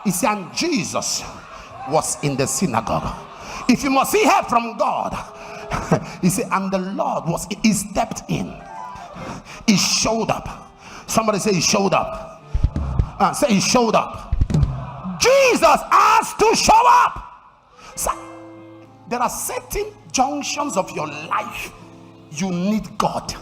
He said, and Jesus was in the synagogue. If you must see help from God, he said, and the Lord he stepped in. He showed up. Somebody say he showed up. Say he showed up. Jesus has to show up. So, there are certain junctions of your life you need God.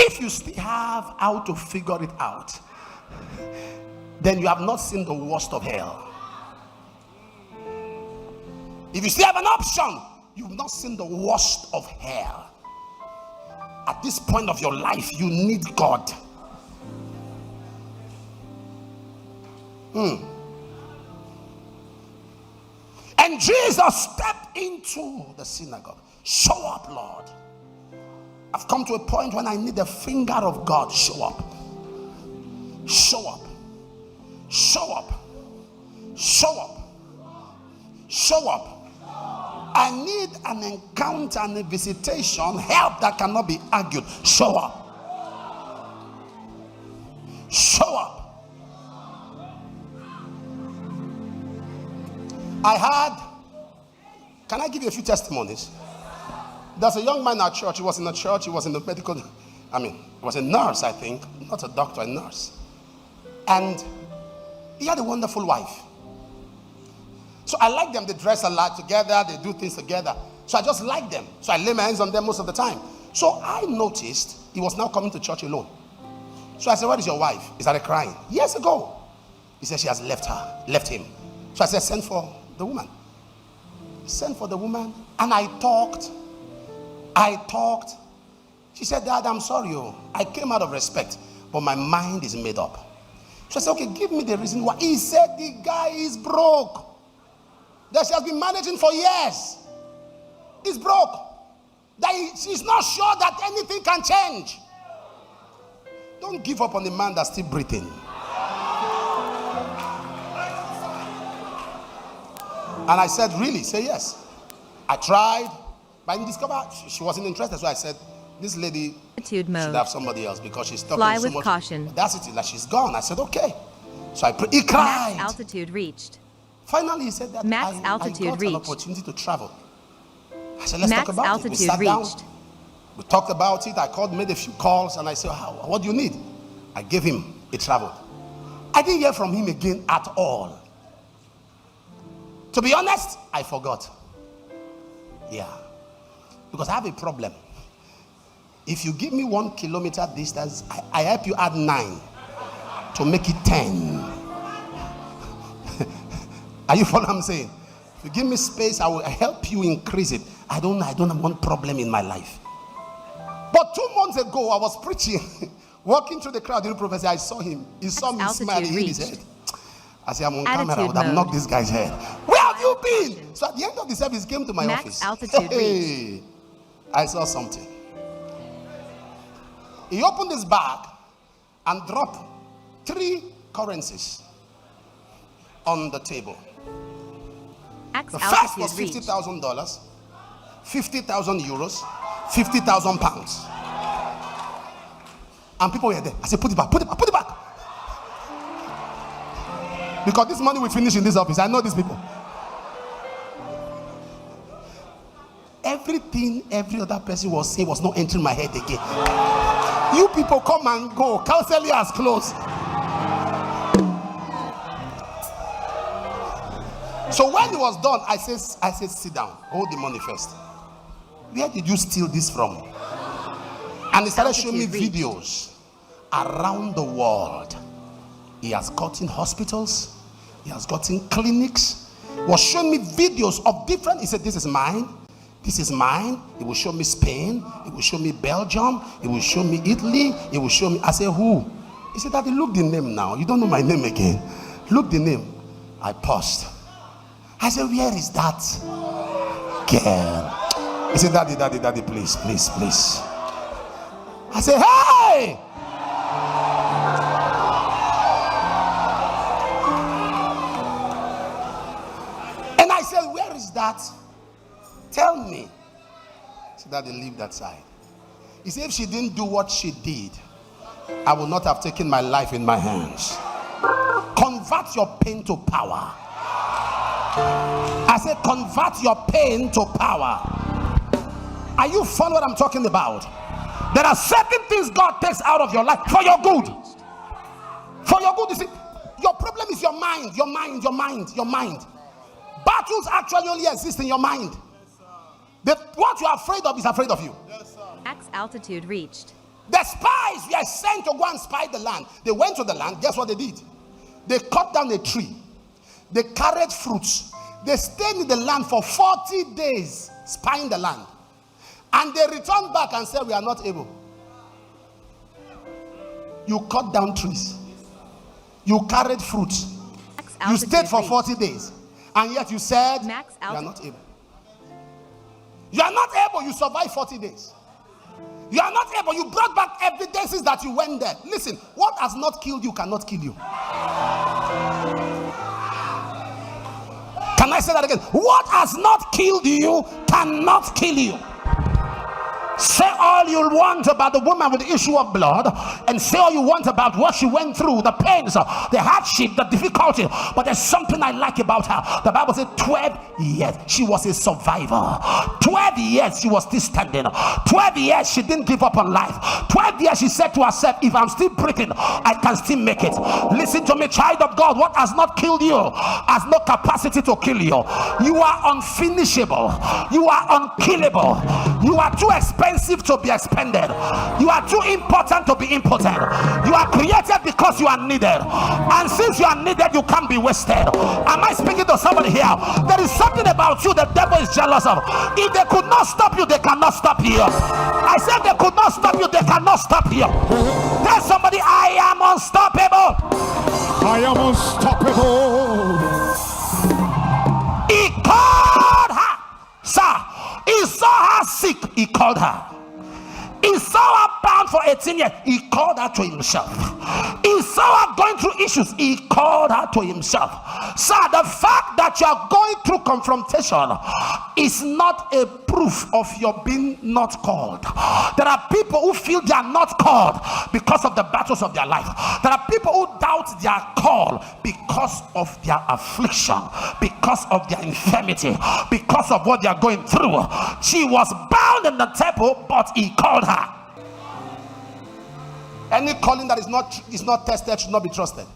If you still have how to figure it out, then you have not seen the worst of hell. If you still have an option, you've not seen the worst of hell. At this point of your life, you need God. And Jesus stepped into the synagogue. Show up, Lord. I've come to a point when I need the finger of God. Show up. Show up. Show up. Show up. Show up. I need an encounter and a visitation, help that cannot be argued. Show up. Show up. Can I give you a few testimonies? There's a young man at church. He was in a church. He was in the medical, he was a nurse, I think. Not a doctor, a nurse. And he had a wonderful wife. So I like them. They dress a lot together. They do things together. So I just like them. So I lay my hands on them most of the time. So I noticed he was now coming to church alone. So I said, where is your wife? He started crying. Years ago. He said she has left him. So I said, send for the woman. Send for the woman. And I talked. She said, Dad, I'm sorry. I came out of respect, but my mind is made up. So I said, okay, give me the reason why. He said the guy is broke. That she has been managing for years. He's broke. That she's not sure that anything can change. Don't give up on the man that's still breathing. And I said, really? Say yes. I tried, but I discovered she wasn't interested. So I said, this lady should have somebody else because she's talking Fly so with much. caution. That's it. Like she's gone. I said, okay. So he cried. Max altitude reached. Finally, he said that Max I altitude got reached. an opportunity to travel. I said, let's Max talk about altitude it. We sat down. reached. We talked about it. I called, made a few calls, and I said, what do you need? I gave him. He traveled. I didn't hear from him again at all. To be honest, I forgot. Yeah. Because I have a problem. If you give me 1 kilometer distance, I help you add 9 to make it 10. Are you following what I'm saying? If you give me space, I will help you increase it. I don't have one problem in my life. But 2 months ago, I was preaching, walking through the crowd during prophecy. I saw him. He saw me smile. He hit his head. I said, I'm on camera. I would have knocked this guy's head. Where have you been? So at the end of the service, he came to my office. Hey, I saw something. He opened his bag and dropped 3 currencies on the table. The first was $50,000, 50,000 euros, 50,000 pounds. And people were there. I said, put it back. Because this money will finish in this office. I know these people. Everything every other person was saying was not entering my head again. You people come and go. Counseling has closed. So when it was done, I said, sit down. Hold the money first. Where did you steal this from? And he started showing me videos around the world. He has gotten hospitals. He has gotten clinics. He was showing me videos of different. He said, this is mine. This is mine. He will show me Spain. He will show me Belgium. He will show me Italy. He will show me. I said, who? He said, Daddy, look the name now. You don't know my name again. Look the name. I paused. I said, where is that girl? He said, Daddy, please. I said, hey! And I said, where is that? Tell me. He said, Daddy, leave that side. He said, if she didn't do what she did, I would not have taken my life in my hands. Convert your pain to power. I said, convert your pain to power. Are you following what I'm talking about? There are certain things God takes out of your life for your good. For your good. You see, your problem is your mind. Your mind. Battles actually only exist in your mind. What you're afraid of is afraid of you. Max altitude reached. The spies were sent to go and spy the land. They went to the land. Guess what they did? They cut down a tree. They carried fruits. They stayed in the land for 40 days spying the land. And they returned back and said, we are not able. You cut down trees. You carried fruits. You stayed for 40 days. And yet you said, you are not able. You are not able. You survived 40 days. You are not able. You brought back evidences that you went there. Listen, what has not killed you cannot kill you. Can I say that again? What has not killed you cannot kill you. Say all you want about the woman with the issue of blood, and say all you want about what she went through, the pains, the hardship, the difficulty. But there's something I like about her. The Bible said 12 years she was a survivor. 12 years she was still standing. 12 years she didn't give up on life. 12 years she said to herself, if I'm still breathing, I can still make it. Listen to me, child of God. What has not killed you has no capacity to kill you. You are unfinishable. You are unkillable. You are too expensive to be expended. You are too important to be impotent. You are created because you are needed, and since you are needed, you can't be wasted. Am I speaking to somebody here? There is something about you the devil is jealous of. If they could not stop you, they cannot stop you. I said they could not stop you, they cannot stop you. Tell somebody, I am unstoppable. I am unstoppable. He called her, sir. He saw her sick. He called her. He saw her bound for 18 years. He called her to himself. He saw her going through issues. He called her to himself. Sir, the fact that you are going through confrontation is not a proof of your being not called. There are people who feel they are not called because of the battles of their life. There are people who doubt their call because of their affliction, because of their infirmity, because of what they are going through. She was bound in the temple, but he called her. Any calling that is not tested should not be trusted.